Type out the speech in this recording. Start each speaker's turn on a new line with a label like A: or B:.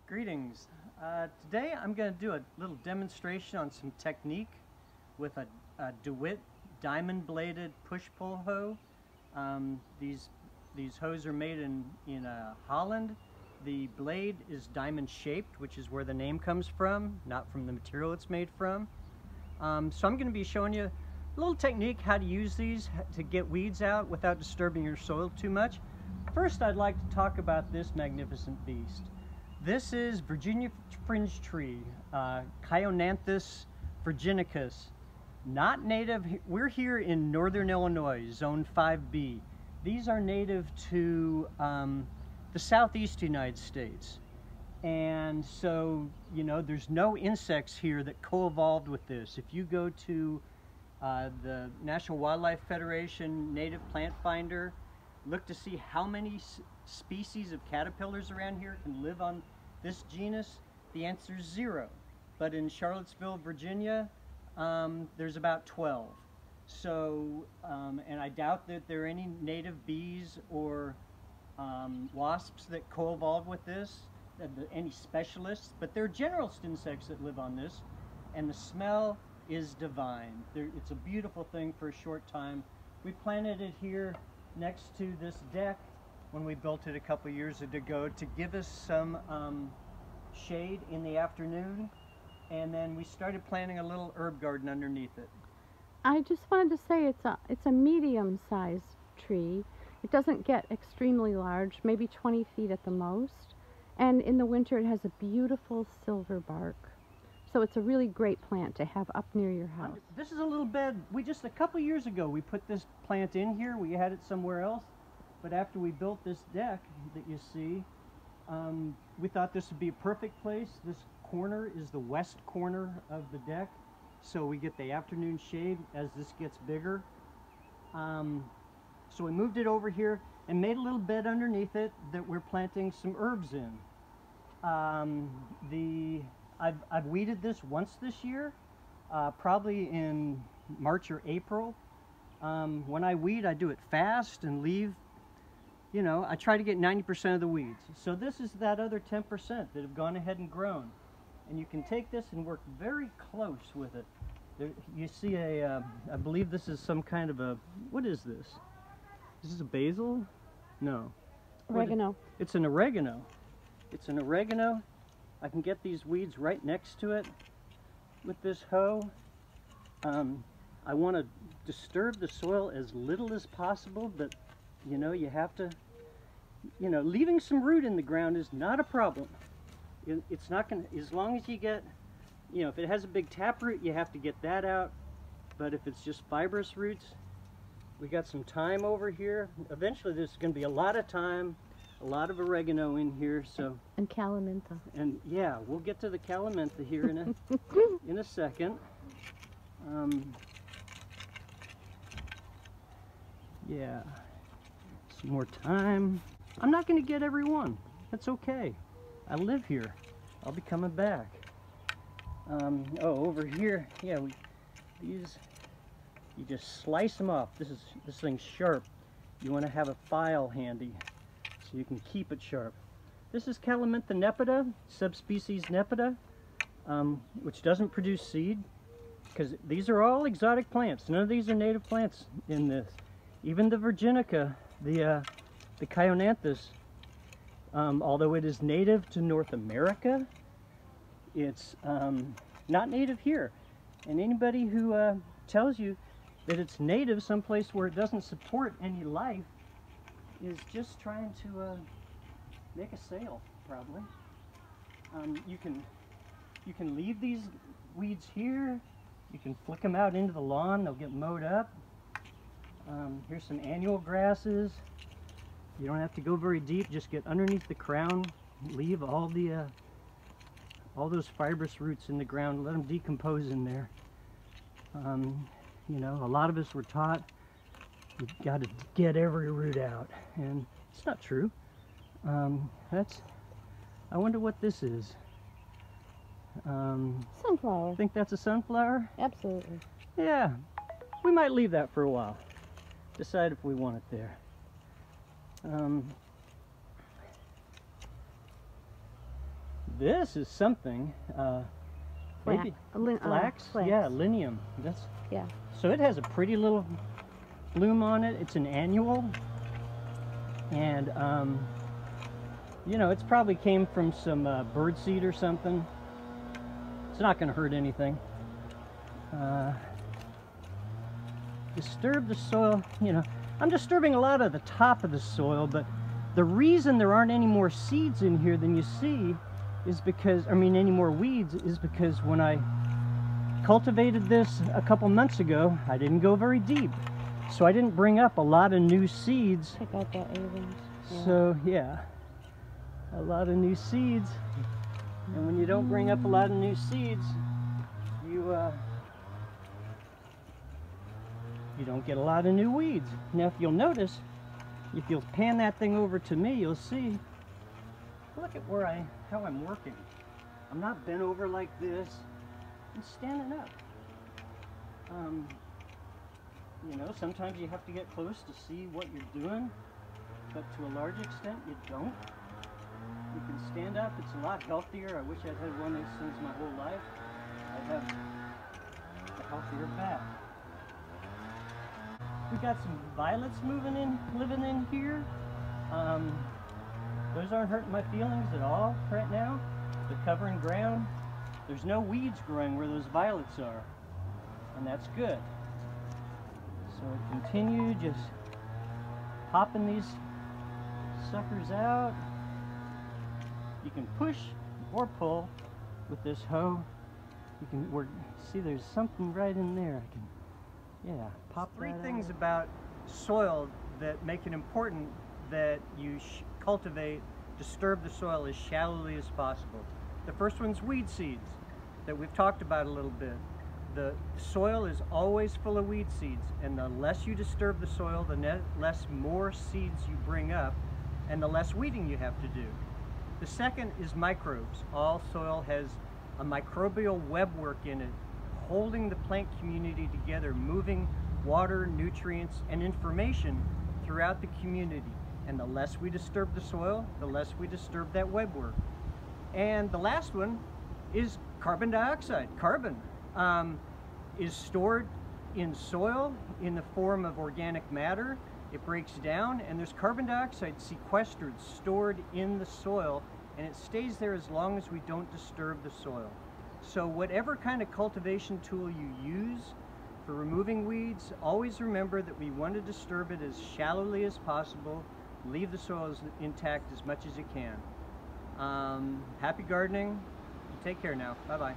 A: Greetings. Today I'm going to do a little demonstration on some technique with a DeWitt diamond bladed push-pull hoe. These hoes are made in Holland. The blade is diamond shaped, which is where the name comes from, not from the material it's made from. So I'm going to be showing you a little technique how to use these to get weeds out without disturbing your soil too much. First, I'd like to talk about this magnificent beast. This is Virginia Fringetree, Chionanthus virginicus. Not native, we're here in northern Illinois, zone 5B. These are native to the southeast United States. And so, you know, there's no insects here that co-evolved with this. If you go to the National Wildlife Federation Native Plant Finder, look to see how many species of caterpillars around here can live on this genus. The answer is 0. But in Charlottesville, Virginia, there's about 12. So, and I doubt that there are any native bees or wasps that co-evolved with this, any specialists, but they're generalist insects that live on this, and the smell is divine. It's a beautiful thing for a short time. We planted it here next to this deck when we built it a couple years ago to give us some shade in the afternoon, and then we started planting a little herb garden underneath it.
B: I just wanted to say it's a medium-sized tree. It doesn't get extremely large, maybe 20 feet at the most, and in the winter it has a beautiful silver bark. So it's a really great plant to have up near your house.
A: This is a little bed. A couple years ago we put this plant in here. We had it somewhere else, but after we built this deck that you see, we thought this would be a perfect place. This corner is the west corner of the deck, so we get the afternoon shade as this gets bigger. So we moved it over here and made a little bed underneath it that we're planting some herbs in. I've weeded this once this year, probably in March or April. When I weed, I do it fast and leave, you know, I try to get 90% of the weeds. So this is that other 10% that have gone ahead and grown. And you can take this and work very close with it. There, you see I believe this is some kind of a, what is this? Is this a basil? No.
B: Oregano.
A: It's an oregano. It's an oregano. I can get these weeds right next to it with this hoe. I want to disturb the soil as little as possible, but you know, you have to, you know, leaving some root in the ground is not a problem. It's not going to, as long as you get, you know, if it has a big taproot, you have to get that out. But if it's just fibrous roots, we got some thyme over here. Eventually there's going to be a lot of thyme, a lot of oregano in here, so. And
B: calamintha.
A: And yeah, we'll get to the calamintha here in a second. Yeah, some more thyme. I'm not going to get every one. That's okay. I live here. I'll be coming back. Oh, over here, yeah, these, you just slice them off. This thing's sharp. You want to have a file handy so you can keep it sharp. This is Calamintha nepida, subspecies nepida, which doesn't produce seed, because these are all exotic plants. None of these are native plants in this. Even the Virginica, the Chionanthus, although it is native to North America, it's not native here. And anybody who tells you that it's native someplace where it doesn't support any life is just trying to make a sale, probably. You can leave these weeds here. You can flick them out into the lawn. They'll get mowed up. Here's some annual grasses. You don't have to go very deep. Just get underneath the crown. Leave all those fibrous roots in the ground. Let them decompose in there. You know, a lot of us were taught you've got to get every root out, and it's not true. I wonder what this is.
B: Sunflower.
A: Think that's a sunflower?
B: Absolutely.
A: Yeah, we might leave that for a while. Decide if we want it there. this is something. Maybe flax.
B: Flax.
A: Yeah, lineum. That's
B: Yeah.
A: So it has a pretty little bloom on it. It's an annual, and you know, it's probably came from some bird seed or something. It's not going to hurt anything. Disturb the soil. You know, I'm disturbing a lot of the top of the soil, but the reason there aren't any more seeds in here than you see is because, I mean, any more weeds, is because when I cultivated this a couple months ago, I didn't go very deep. So I didn't bring up a lot of new seeds.
B: Check out that avens. Yeah.
A: So yeah, a lot of new seeds. And when you don't bring up a lot of new seeds, you don't get a lot of new weeds. Now if you'll notice, if you'll pan that thing over to me, you'll see, look at how I'm working. I'm not bent over like this. I'm standing up. You know, sometimes you have to get close to see what you're doing, but to a large extent you don't. You can stand up. It's a lot healthier. I wish I'd had one of these things my whole life. I'd have a healthier back. We got some violets living in here. Those aren't hurting my feelings at all right now. They're covering ground. There's no weeds growing where those violets are, and that's good. So continue just popping these suckers out. You can push or pull with this hoe. You can see there's something right in there. I can, yeah, pop that out. Three things about soil that make it important that you disturb the soil as shallowly as possible. The first one's weed seeds that we've talked about a little bit. The soil is always full of weed seeds, and the less you disturb the soil, the less more seeds you bring up, and the less weeding you have to do. The second is microbes. All soil has a microbial webwork in it, holding the plant community together, moving water, nutrients, and information throughout the community. And the less we disturb the soil, the less we disturb that webwork. And the last one is carbon dioxide. Carbon is stored in soil in the form of organic matter. It breaks down, and there's carbon dioxide sequestered, stored in the soil, and it stays there as long as we don't disturb the soil. So whatever kind of cultivation tool you use for removing weeds, always remember that we want to disturb it as shallowly as possible, leave the soil intact as much as you can. Happy gardening. Take care now. Bye-bye.